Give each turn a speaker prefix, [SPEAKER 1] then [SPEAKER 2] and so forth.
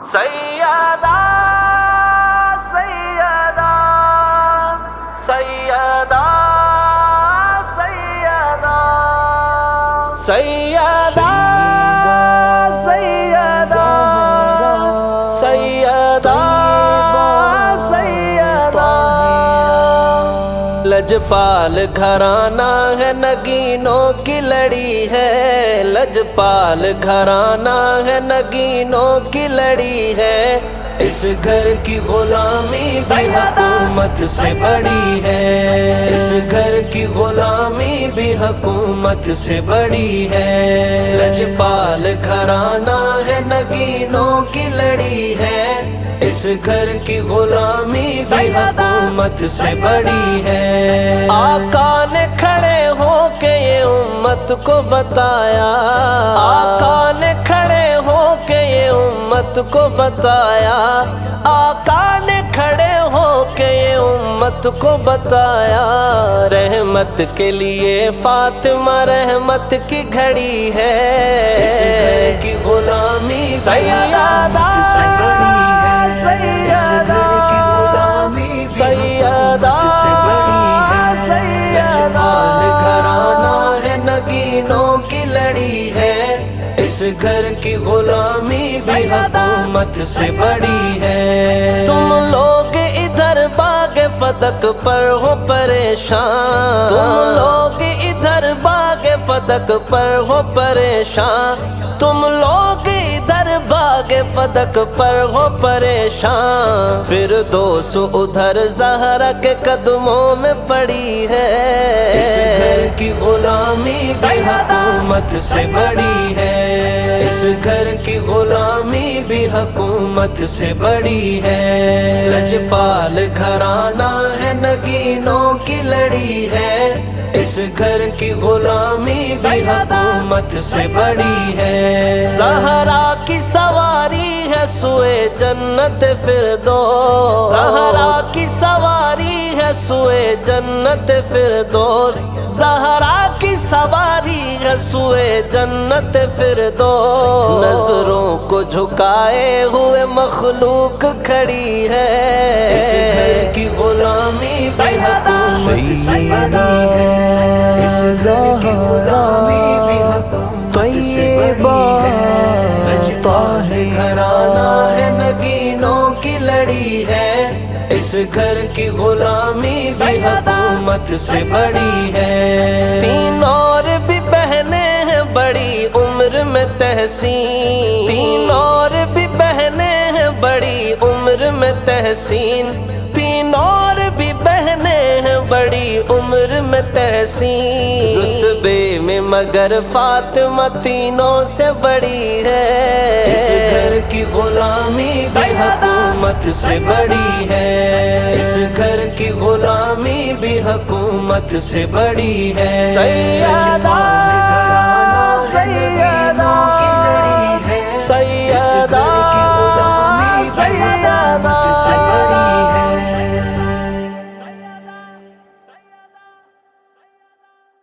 [SPEAKER 1] سیدہ سیدہ سیدہ سیدہ سیدہ سیدہ سیدہ سیدہ لجپال گھرانہ ہے، نگینوں کی لڑی ہے، لجپال گھرانہ ہے، نگینوں کی لڑی ہے، اس گھر کی غلامی بھی حکومت سے بڑی ہے، اس گھر کی غلامی بھی حکومت سے بڑی ہے، لجپال گھرانہ ہے، نگینوں کی لڑی ہے، اس گھر کی غلامی بھی حکومت سے بڑی ہے۔ آقا نے کھڑے ہو کے یہ امت کو بتایا، آقا نے کھڑے ہو کے یہ امت کو بتایا، آقا نے کھڑے ہو کے یہ امت کو بتایا، رحمت کے لیے فاطمہ رحمت کی گھڑی ہے، اس گھر کی غلامی سیدہ سیدہ سیدہ سیدہ گھرانہ ہے، نگینوں کی لڑی ہے، اس گھر کی غلامی بھی حکومت سے بڑی ہے۔ تم لوگ ادھر باغ فدق پر ہو پریشان، تم لوگ ادھر باغ فدق پر ہو پریشان، تم لوگ ادھر باغ فدق پر ہو پریشان، فردوس ادھر زہرا کے قدموں میں پڑی ہے، اس گھر کی غلامی بھی حکومت سے بڑی ہے، اس گھر کی غلامی بھی حکومت سے بڑی ہے، لجپال گھرانہ ہے، نگینوں کی لڑی ہے، اس گھر کی غلامی بھی حکومت سے بڑی ہے۔ زہرا کی سواری ہے سوئے جنت فردوس، زہرا کی سواری ہے سوئے جنت فردوس، زہرا کی سواری ہے سوئے جنت فردوس، نظروں کو جھکائے ہوئے مخلوق کھڑی ہے، اس گھر کی غلامی بھی حکومت سے بڑی ہے، اس گھر کی غلامی بھی حکومت سے بڑی ہے، گھرانہ ہے، نگینوں کی لڑی ہے، اس گھر کی غلامی بھی حکومت سے بڑی ہے۔ تین اور بھی بہنیں ہیں بڑی عمر میں تحسین، تین اور بھی بہنیں ہیں بڑی عمر میں تحسین، تین اور بھی بہنیں ہیں بڑی عمر میں تحسین، رتبے میں مگر فاطمہ تینوں سے بڑی ہے، اس گھر کی غلامی بھی حکومت سے بڑی ہے، اس گھر کی غلامی بھی حکومت سے بڑی ہے۔ سیدہ سیدہ